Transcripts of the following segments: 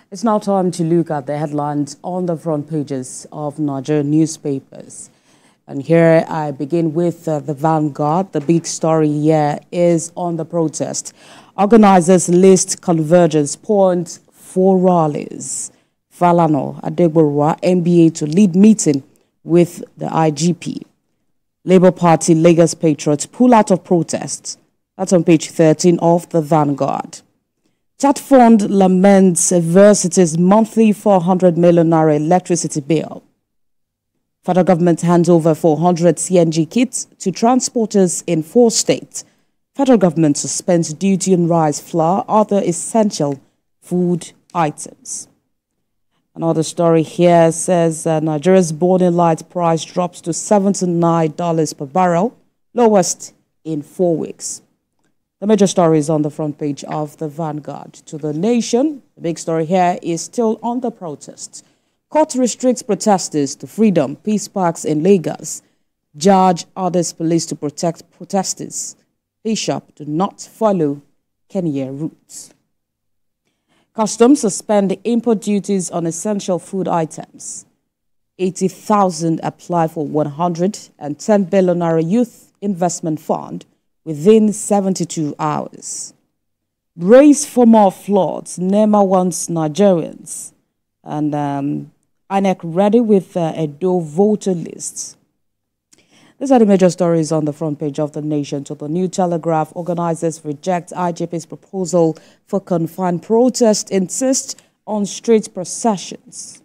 It's now time to look at the headlines on the front pages of Nigerian newspapers. And here I begin with the Vanguard. The big story here is on the protest. Organizers list Convergence point for rallies. Falano Adegborwa, MBA to lead meeting with the IGP. Labour Party Lagos patriots pull out of protests. That's on page 13 of the Vanguard. Chat Fund laments University's monthly 400 million naira electricity bill. Federal government hands over 400 CNG kits to transporters in 4 states. Federal government suspends duty on rice, flour, other essential food items. Another story here says Nigeria's boarding light price drops to $79 per barrel, lowest in 4 weeks. The major story is on the front page of the Vanguard. To the Nation, the big story here is still on the protests. Court restricts protesters to freedom, peace parks in Lagos. Judge orders police to protect protesters. Bishop do not follow Kenya routes. Customs suspend import duties on essential food items. 80,000 apply for 110 billion naira youth investment fund within 72 hours. Brace for more floods. NEMA wants Nigerians. And INEC ready with a voter list. These are the major stories on the front page of the Nation. To the New Telegraph, organizers reject IGP's proposal for confined protest, insist on street processions.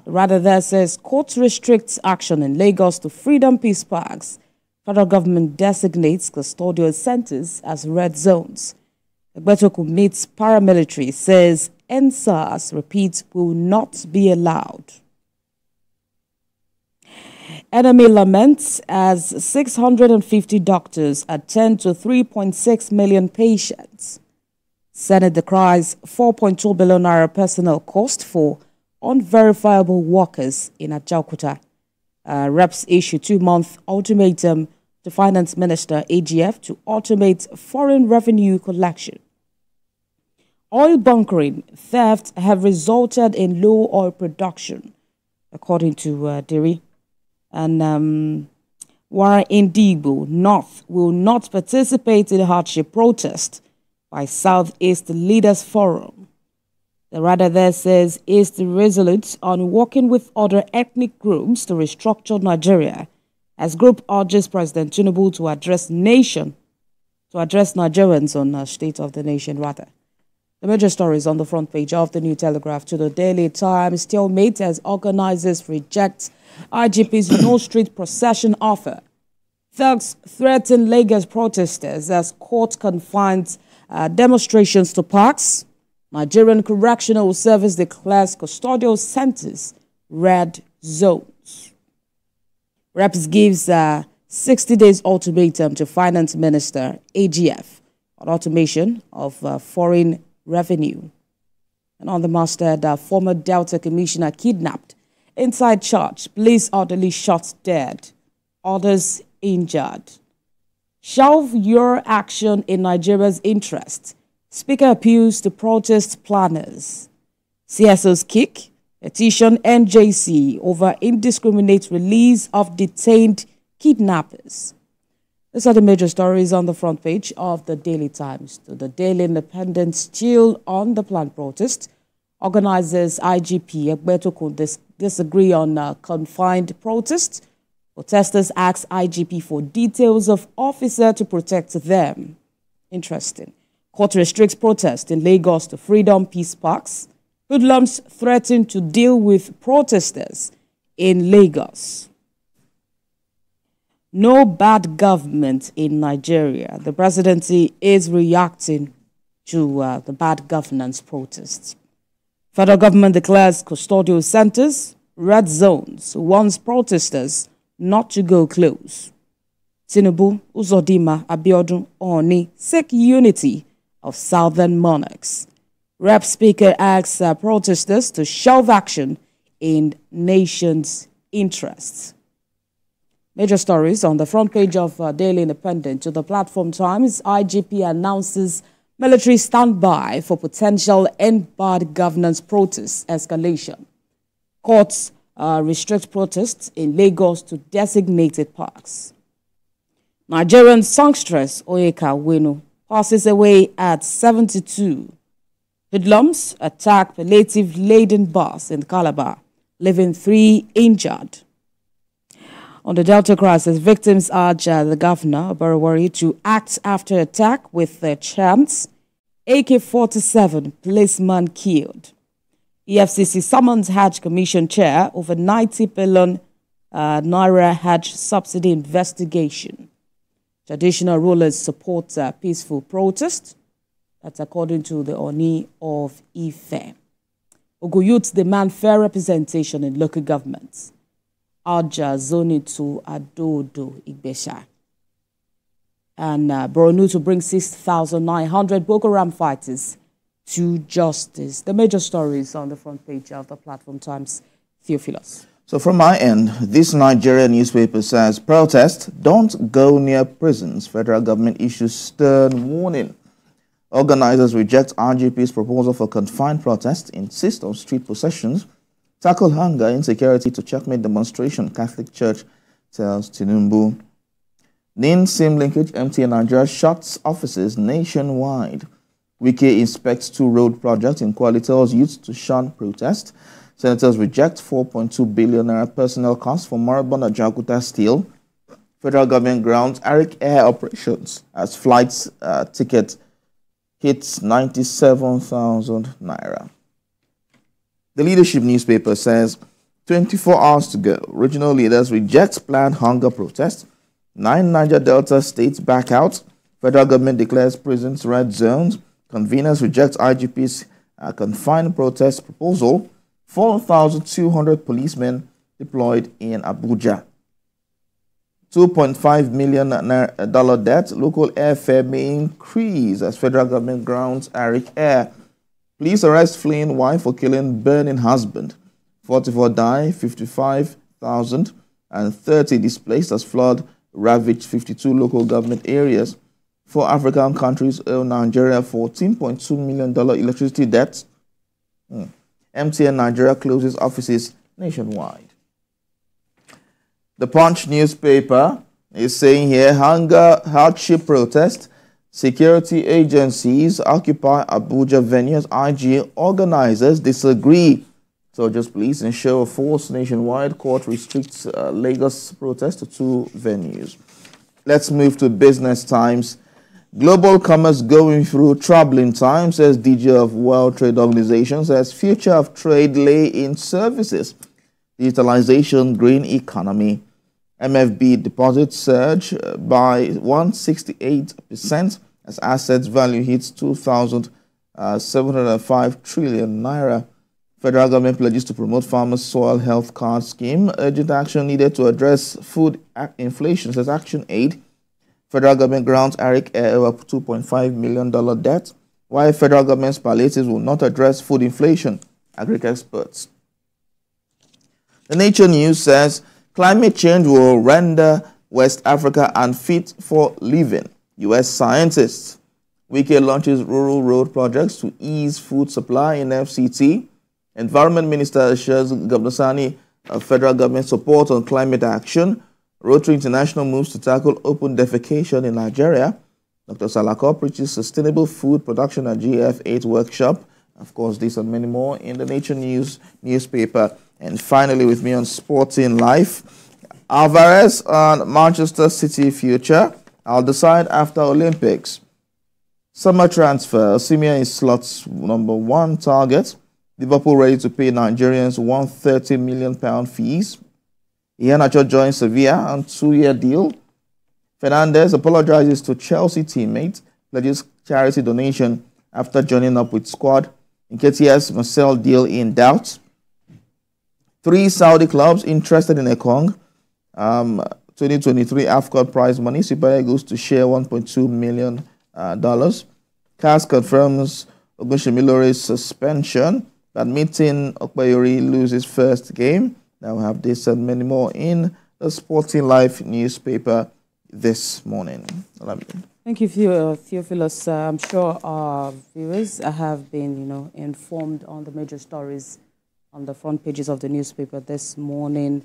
Rather, there says court restricts action in Lagos to freedom peace parks. Federal government designates custodial centers as red zones. Egbetoku meets paramilitary, says NSAS, repeats, will not be allowed. Enemy laments as 650 doctors attend to 3.6 million patients. Senate decries 4.2 billion naira personnel cost for unverifiable workers in Ajaokuta. Reps issue 2-month ultimatum to Finance Minister AGF to automate foreign revenue collection. Oil bunkering theft have resulted in low oil production, according to Diri. And Wara Indigo North will not participate in hardship protest by Southeast Leaders Forum. The rather there says is resolute on working with other ethnic groups to restructure Nigeria, as group urges President Tinubu to address Nigerians on State of the Nation rather. The major stories on the front page of the New Telegraph. To the Daily Times, stalemate as organizers reject IGP's no street procession offer. Thugs threaten Lagos protesters as court confines demonstrations to parks. Nigerian Correctional Service declares custodial centers red zones. Reps gives 60 days ultimatum to Finance Minister AGF on automation of foreign revenue. And on the masthead, former Delta Commissioner kidnapped inside church. Police orderly shot dead. Others injured. Shelve your action in Nigeria's interest. Speaker appeals to protest planners. CSO's kick. Petition NJC over indiscriminate release of detained kidnappers. These are the major stories on the front page of the Daily Times. To the Daily Independent, still on the planned protest. Organizers IGP Egbetoku disagree on confined protest. Protesters ask IGP for details of officer to protect them. Interesting. Court restricts protest in Lagos to freedom peace parks. Hoodlums threaten to deal with protesters in Lagos. No bad government in Nigeria. The presidency is reacting to the bad governance protests. Federal government declares custodial centers red zones, warns protesters not to go close. Tinubu, Uzodima, Abiodun, Oni seek unity of southern monarchs. Rep Speaker asks protesters to shelve action in nation's interests. Major stories on the front page of Daily Independent. To the Platform Times, IGP announces Military standby for potential end bad governance protest escalation. Courts restrict protests in Lagos to designated parks. Nigerian songstress Oyeka Wenu passes away at 72. Hoodlums attack palliative-laden bus in Calabar, leaving 3 injured. On the Delta crisis, victims urge the governor, Barawari, to act after attack with their chants. AK-47 policeman killed. EFCC summons Hajj Commission chair over 90 billion Naira Hajj subsidy investigation. Traditional rulers support peaceful protest. That's according to the Oni of Ife. Ogun youths demand fair representation in local governments. Arja Zoni to Adodo Igbesha. And Borno to bring 6,900 Boko Haram fighters to justice. The major stories on the front page of the Platform Times. Theophilus. So from my end, this Nigerian newspaper says, protests don't go near prisons. Federal government issues stern warning. Organizers reject RGP's proposal for confined protests, insist on street processions, tackle hunger, insecurity to checkmate demonstration, Catholic Church tells Tinubu. NIN SIM linkage, MTN Nigeria shuts offices nationwide. Wike inspects 2 road projects in Kwali, tells youths to shun protest. Senators reject 4.2 billion naira personnel costs for Marabon Ajakuta Steel. Federal government grounds Arik Air operations as flights ticket hits 97,000 naira. The Leadership newspaper says, 24 hours to go. Regional leaders reject planned hunger protest. 9 Niger Delta states back out. Federal government declares prisons red zones. Conveners reject IGP's confined protest proposal. 4,200 policemen deployed in Abuja. $2.5 million debt. Local airfare may increase as federal government grounds Arik Air. Police arrest fleeing wife for killing burning husband. 44 die, 55,000 and 30 displaced as flood ravaged 52 local government areas. 4 African countries owe Nigeria $14.2 million electricity debt. MTN Nigeria closes offices nationwide. The Punch newspaper is saying here, hardship protest. Security agencies occupy Abuja venues. IG organizers disagree. Soldiers police in show of force nationwide. Court restricts Lagos protest to 2 venues. Let's move to Business Times. Global commerce going through troubling times, says DG of World Trade Organization, says future of trade lay in services, digitalization, green economy. MFB deposits surge by 168% as assets value hits 2,705 trillion naira. Federal government pledges to promote farmers' soil health card scheme. Urgent action needed to address food inflation, says Action Aid. Federal government grounds Arik Air over $2.5 million debt. Why federal government's palliatives will not address food inflation, agric experts. The Nature News says, climate change will render West Africa unfit for living. U.S. scientists. Wike launches rural road projects to ease food supply in FCT. Environment Minister assures Governor Sani of federal government support on climate action. Rotary International moves to tackle open defecation in Nigeria. Dr. Salako preaches sustainable food production at GF8 workshop. Of course, this and many more in the Nature News newspaper. And finally, with me on Sporting Life, Alvarez on Manchester City future. I'll decide after Olympics. Summer transfer. Osimhen is slots number 1 target. Liverpool ready to pay Nigerians £130 million fees. Iheanacho joins Sevilla on 2-year deal. Fernandes apologizes to Chelsea teammate, pledges charity donation after joining up with squad. Nketiah's Marcel deal in doubt. 3 Saudi clubs interested in Ekong. 2023 AFCON prize money. Super Eagles to share $1.2 million. CAS confirms Ogunshimilore's suspension. Badminton, Okpayori loses first game. Now we have this and many more in the Sporting Life newspaper this morning. Thank you, Theophilus. I'm sure our viewers have been, informed on the major stories on the front pages of the newspaper this morning.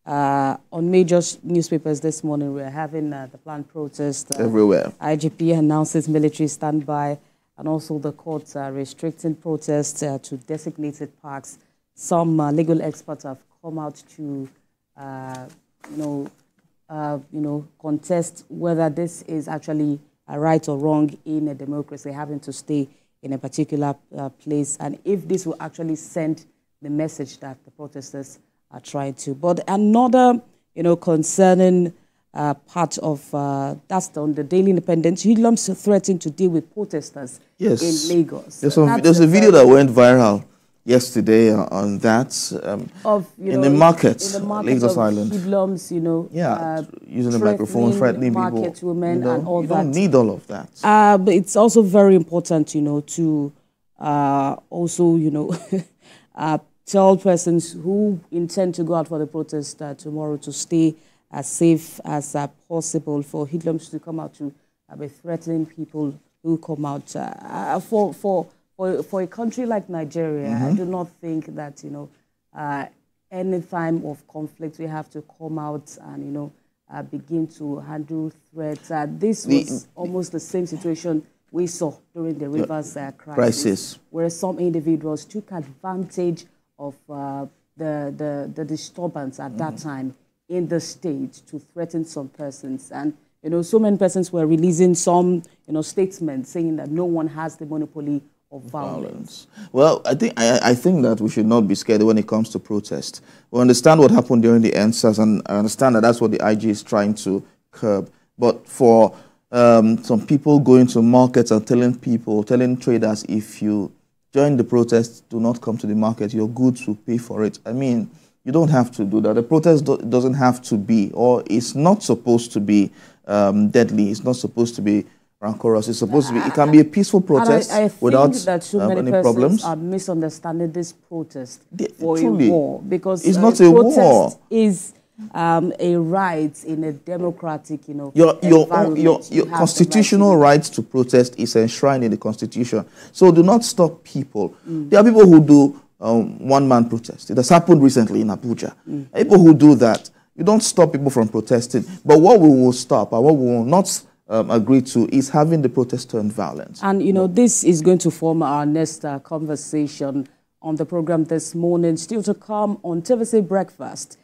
On major newspapers this morning, we're having the planned protest. Everywhere. IGP announces military standby, and also the courts are restricting protests to designated parks. Some legal experts have come out to, contest whether this is actually a right or wrong in a democracy, having to stay in a particular place, and if this will actually send the message that the protesters are trying to. But another, concerning part of that's on the Daily Independent, hoodlums threatened to deal with protesters in Lagos. There's a video that went viral yesterday on that in the market, Lagos Island. Hoodlums, using the microphone, threatening people. Market women and all that. You don't need all of that. But it's also very important, to also, tell persons who intend to go out for the protest tomorrow to stay as safe as possible, for hoodlums to come out to be threatening people who come out. For a country like Nigeria, I do not think that, any time of conflict, we have to come out and, begin to handle threats. This was almost the same situation we saw during the Rivers crisis, where some individuals took advantage of the disturbance at that time in the state to threaten some persons. And, so many persons were releasing some, statements saying that no one has the monopoly of violence. Well, I think that we should not be scared when it comes to protest. We understand what happened during the NSAS, and I understand that that's what the IG is trying to curb. But for some people going to markets and telling traders, if you join the protest, do not come to the market, your goods will pay for it. I mean, you don't have to do that. The protest doesn't have to be, or it's not supposed to be deadly. It's not supposed to be rancorous. It's supposed to be, it can be a peaceful protest without that so many any persons problems. Are misunderstanding this protest for truly, a war, because it's not a war. Protest is a right in a democratic, your constitutional right to protest is enshrined in the Constitution. So do not stop people. There are people who do one-man protest. It has happened recently in Abuja. People who do that, you don't stop people from protesting. But what we will stop and what we will not agree to is having the protest turn violent. And, this is going to form our next conversation on the program this morning. Still to come on TVC Breakfast.